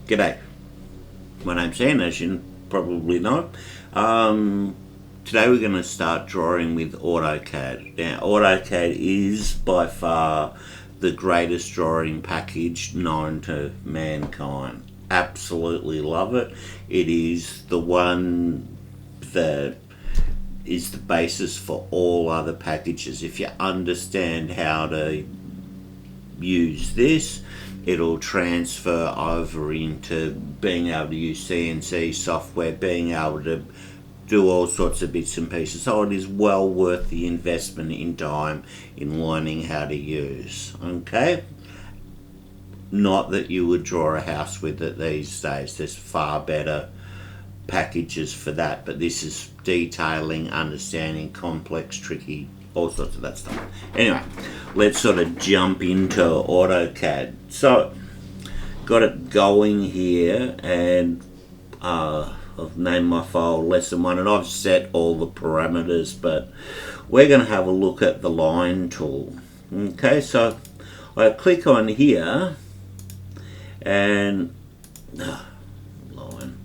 G'day, my name's Anne, as you probably know. Today we're going to start drawing with AutoCAD. Now, AutoCAD is by far the greatest drawing package known to mankind. Absolutely love it. It is the one that is the basis for all other packages. If you understand how to use this, it'll transfer over into being able to use CNC software, being able to do all sorts of bits and pieces. So it is well worth the investment in time in learning how to use. Okay? Not that you would draw a house with it these days. There's far better packages for that, but this is detailing, understanding complex, tricky, all sorts of that stuff. Anyway, let's sort of jump into AutoCAD. So, got it going here, and I've named my file lesson 1, and I've set all the parameters, but we're going to have a look at the line tool. Okay, so I click on here, and line,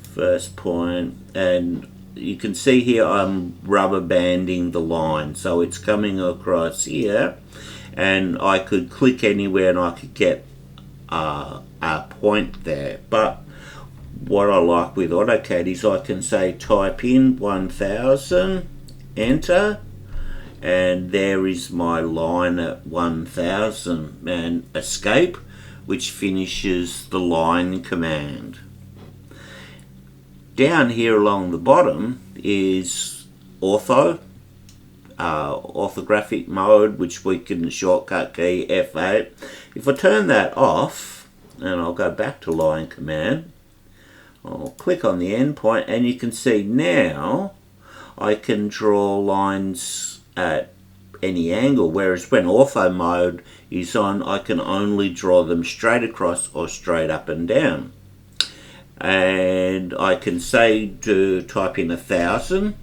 first point, and you can see here I'm rubber banding the line, so it's coming across here, and I could click anywhere and I could get a point there. But what I like with AutoCAD is I can say type in 1000, enter, and there is my line at 1000, and escape, which finishes the line command. Down here along the bottom is orthographic mode, which we can shortcut key F8. If I turn that off, and I'll go back to line command, I'll click on the endpoint, and you can see now I can draw lines at any angle, whereas when ortho mode is on, I can only draw them straight across or straight up and down. And I can say to type in 1000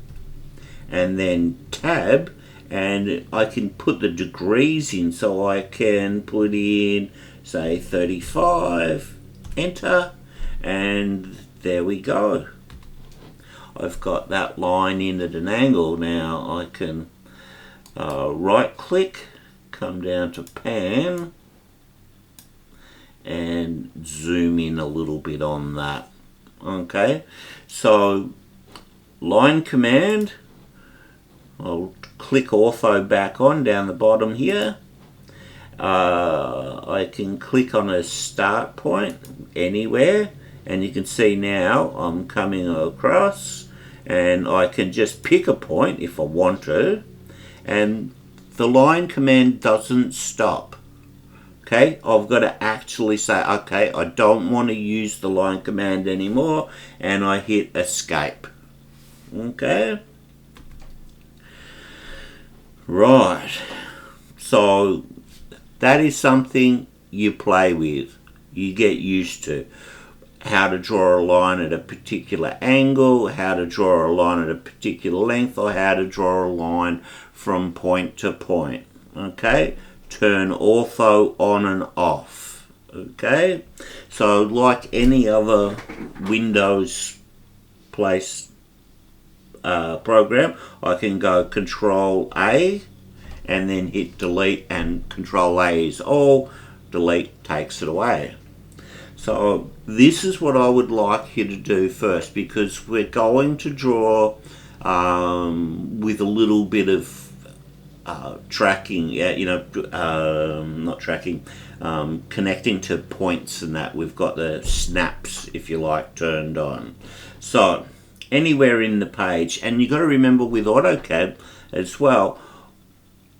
and then tab, and I can put the degrees in, so I can put in say 35, enter, and there we go. I've got that line in at an angle. Now I can right click, come down to pan, and zoom in a little bit on that. Okay, so line command, I'll click ortho back on down the bottom here. I can click on a start point anywhere, and you can see now I'm coming across, and I can just pick a point if I want to, and the line command doesn't stop. Okay, I've got to actually say, okay, I don't want to use the line command anymore, and I hit escape. Okay. Right. So that is something you play with. You get used to how to draw a line at a particular angle, how to draw a line at a particular length, or how to draw a line from point to point. Okay. Turn ortho on and off. Okay, so like any other Windows place program, I can go Control A and then hit delete, and Control A is all, delete takes it away. So this is what I would like you to do first, because we're going to draw with a little bit of tracking, not tracking, connecting to points and that. We've got the snaps, if you like, turned on. So anywhere in the page, and you've got to remember with AutoCAD as well,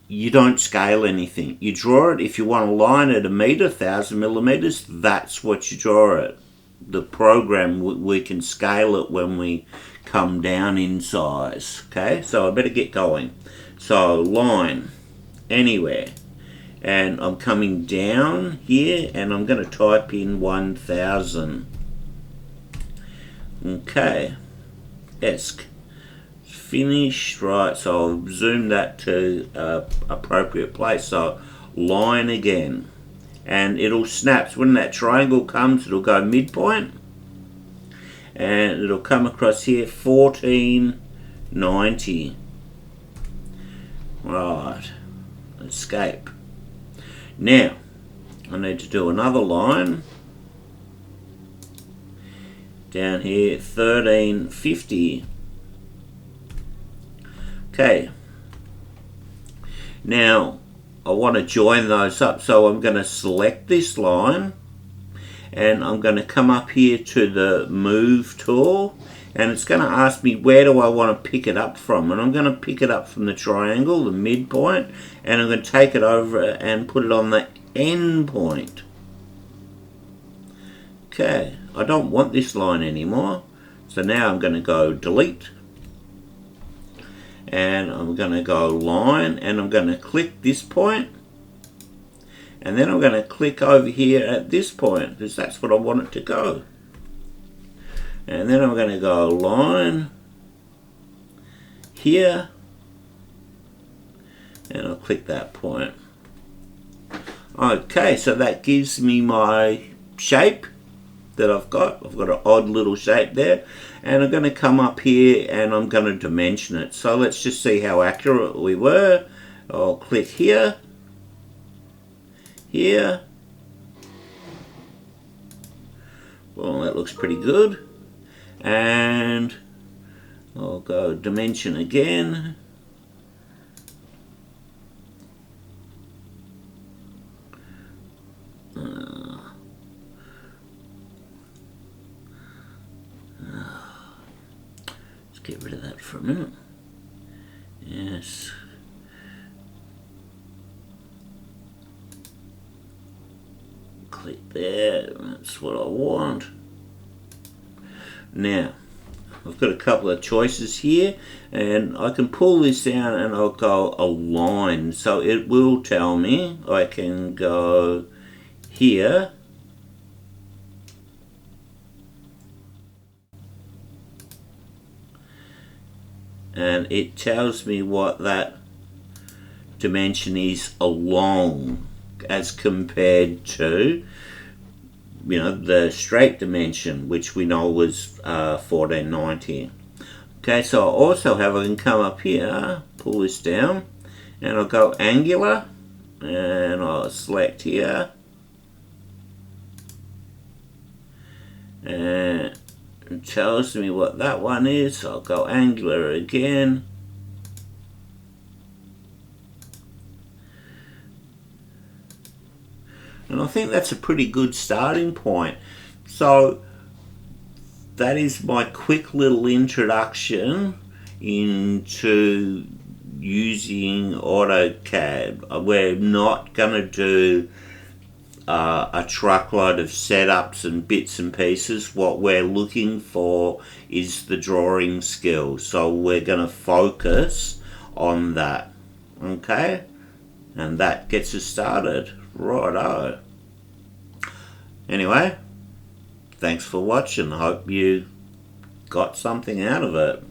you don't scale anything. You draw it. If you want a line at a meter, 1000 millimeters, that's what you draw it. The program, we can scale it when we come down in size. Okay, so I better get going. So line, anywhere, and I'm coming down here, and I'm going to type in 1000. Okay, ESC, finish, right, so I'll zoom that to appropriate place. So line again, and it'll snap. So when that triangle comes, it'll go midpoint, and it'll come across here, 1490. Right, escape. Now, I need to do another line down here, 1350. Okay, now I want to join those up, so I'm going to select this line and I'm going to come up here to the move tool, and it's going to ask me where do I want to pick it up from, and I'm going to pick it up from the triangle, the midpoint, and I'm going to take it over and put it on the end point. Okay, I don't want this line anymore, so now I'm going to go delete, and I'm going to go line, and I'm going to click this point, and then I'm going to click over here at this point because that's what I want it to go. And then I'm going to go line here, and I'll click that point. Okay, so that gives me my shape that I've got. I've got an odd little shape there, and I'm going to come up here and I'm going to dimension it. So let's just see how accurate we were. I'll click here, here. Well, that looks pretty good. And I'll go dimension again. Let's get rid of that for a minute. Yes. Click there, that's what I want. Now, I've got a couple of choices here, and I can pull this down and I'll go align. So it will tell me I can go here, and it tells me what that dimension is along as compared to, you know, the straight dimension, which we know was 1490. Okay, so I also have, I can come up here, pull this down, and I'll go angular, and I'll select here, and it tells me what that one is. So I'll go angular again, and I think that's a pretty good starting point. So that is my quick little introduction into using AutoCAD. We're not going to do a truckload of setups and bits and pieces. What we're looking for is the drawing skills. So we're going to focus on that. Okay? And that gets us started. Righto. Anyway, thanks for watching. Hope you got something out of it.